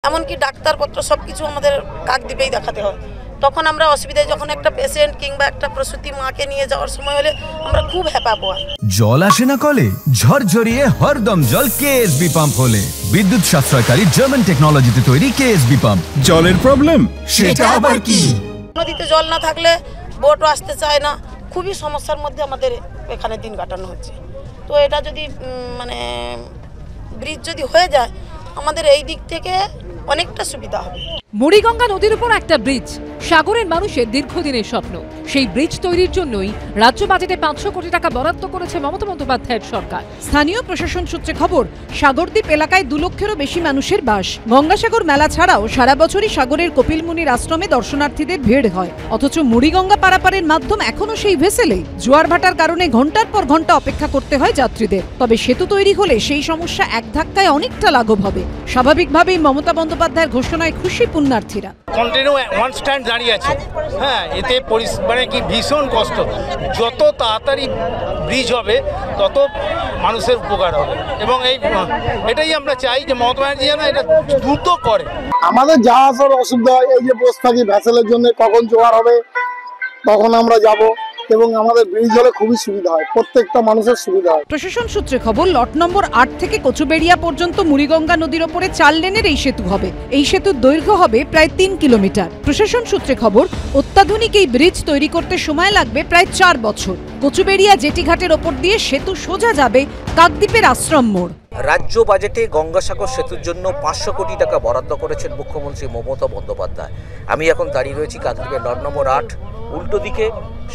এমনকি ডাক্তারপত্র সব কিছু আমাদের কাকদ্বীপেই দেখাতে হয়। তখন আমরা অসুবিধায় যখন একটা পেশেন্ট কিংবা একটা প্রসূতি মাকে নিয়ে যাওয়ার সময় হলে আমরা খুব হ্যাপা পাই। জল আসে না কলে, ঝরঝরিয়ে হরদম জল কেএসবি পাম্প হলে। বিদ্যুৎ সাশ্রয়কারী জার্মান টেকনোলজিতে তৈরি কেএসবি পাম্প। জলের প্রবলেম সেটা আবার কি? নদীতে জল না থাকলে বোটও আসতে চায় না, খুবই সমস্যার মধ্যে আমাদের এখানে দিন কাটানো হচ্ছে। তো এটা যদি মানে ব্রিজ যদি হয়ে যায় আমাদের এই দিক থেকে অনেকটা সুবিধা হবে। মুড়িগঙ্গা নদীর উপর একটা ব্রিজ সাগরের মানুষের দীর্ঘদিনের স্বপ্ন। সেই ব্রিজ তৈরির জন্যই রাজ্য বাজেটে 500 কোটি টাকা বরাদ্দ করেছে মমতা বন্দ্যোপাধ্যায়ের সরকার। স্থানীয় প্রশাসন সূত্রে খবর, সাগরদ্বীপ এলাকায় 2 লক্ষেরও বেশি মানুষের বাস। গঙ্গাসাগর মেলা ছাড়াও সারা বছরই সাগরের কপিলমুনির আশ্রমে দর্শনার্থীদের ভিড় হয়। অথচ মুড়িগঙ্গা পারাপারের মাধ্যম এখনো সেই ভেসেলেই। জোয়ার ভাটার কারণে ঘন্টার পর ঘন্টা অপেক্ষা করতে হয় যাত্রীদের। তবে সেতু তৈরি হলে সেই সমস্যা এক ধাক্কায় অনেকটা লাঘব হবে। স্বাভাবিকভাবেই মমতা বন্দ্যোপাধ্যায়ের ঘোষণায় খুশি পুণ্যার্থীরা। কন্টিনিউ ওয়ান স্ট্যান্ড দাঁড়িয়ে আছে, হ্যাঁ, এতে মানে কি ভীষণ কষ্ট। যত তাড়াতাড়ি ব্রিজ হবে তত মানুষের উপকার হবে, এবং এটাই আমরা চাই যে মমতা ব্যানার্জি যেন এটা দ্রুত করে। আমাদের যাওয়া আসার অসুবিধা হয়, এই যে বসে থাকি ভ্যাসেলের জন্য, কখন জোয়ার হবে তখন আমরা যাব, এবং আমাদের ব্রিজ হলে খুবই সুবিধা হয়, প্রত্যেকটা মানুষের সুবিধা হয়। প্রশাসন সূত্রে খবর, লট নম্বর 8 থেকে কচুবেড়িয়া পর্যন্ত মুড়িগঙ্গা নদীর ওপরে 4 লেনের এই সেতু হবে। এই সেতুর দৈর্ঘ্য হবে প্রায় 3 কিলোমিটার। প্রশাসন সূত্রে খবর, অত্যাধুনিক এই ব্রিজ তৈরি করতে সময় লাগবে প্রায় 4 বছর। কচুবেড়িয়া জেটিঘাটের ওপর দিয়ে সেতু সোজা যাবে কাকদ্বীপের আশ্রম মোড়। রাজ্য বাজেটে গঙ্গাসাগর সেতুর জন্য 500 কোটি টাকা বরাদ্দ করেছেন মুখ্যমন্ত্রী মমতা বন্দ্যোপাধ্যায়। আমি এখন দাঁড়িয়ে রয়েছি কাকদ্বীপের লট নম্বর 8, উল্টো দিকে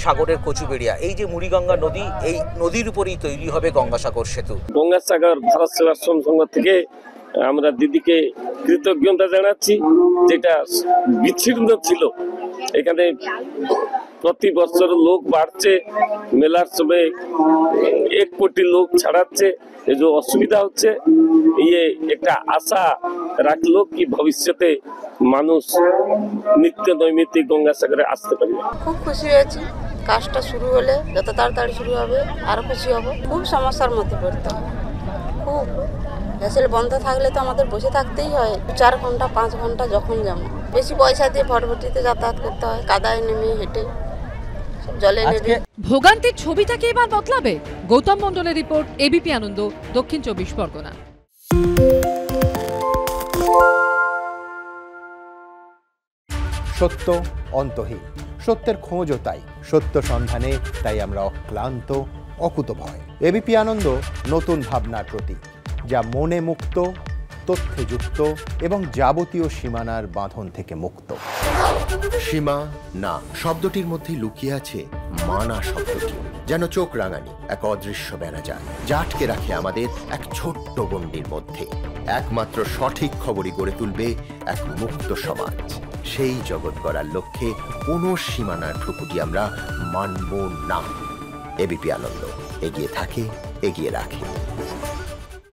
সাগরের কচুবেড়িয়া। এই যে মুড়িগঙ্গা নদী, এই নদীর উপরেই তৈরি হবে গঙ্গাসাগর সেতু। গঙ্গাসাগর ভারত সেবাশ্রম সংঘ থেকে আমরা দিদিকে কৃতজ্ঞতা জানাচ্ছি, যেটা বিচ্ছিন্ন ছিল। এখানে প্রতি বছর লোক বাড়ছে, মেলার সময় 1 কোটি লোক ছাড়াচ্ছে, এই যে অসুবিধা হচ্ছে, একটা আশা রাখলো কি ভবিষ্যতে মানুষ নিত্য নৈমিত্তিক গঙ্গাসাগরে আসতে পারবে। খুব খুশি হয়েছি, কাজটা শুরু হলে যত তাড়াতাড়ি শুরু হবে আরো খুশি হব। খুব সমস্যার মধ্যে পড়তে হয়, খুব ভেসেল বন্ধ থাকলে তো আমাদের বসে থাকতেই হয় 4 ঘন্টা 5 ঘন্টা, যখন যেমন। বেশি পয়সা দিয়ে ভটভটিতে যাতায়াত করতে হয়, কাদায় নেমে হেঁটে জলে নেমে। ভোগান্তির ছবিটাকে এবার বদলাবে। গৌতম মণ্ডলের রিপোর্ট, এবিপি আনন্দ, দক্ষিণ 24 পরগনা। সত্য অন্তহীন, সত্যের খোঁজও তাই, সত্য সন্ধানে তাই আমরা অক্লান্ত, অকুতভয়। এবিপি আনন্দ নতুন ভাবনার প্রতীক, যা মনে মুক্ত, তথ্যে যুক্ত এবং যাবতীয় সীমানার বাঁধন থেকে মুক্ত। সীমা না শব্দটির মধ্যেই লুকিয়ে আছে মানা শব্দটি, যেন চোখ রাঙানি এক অদৃশ্য বেড়াজাল, যা আটকে রাখে আমাদের এক ছোট্ট গণ্ডির মধ্যে। একমাত্র সঠিক খবরই গড়ে তুলবে এক মুক্ত সমাজ। সেই জগৎ গড়ার লক্ষ্যে কোনো সীমানার ঠুকুটি আমরা মানব না। এবিপি আনন্দ এগিয়ে থাকে, এগিয়ে রাখে।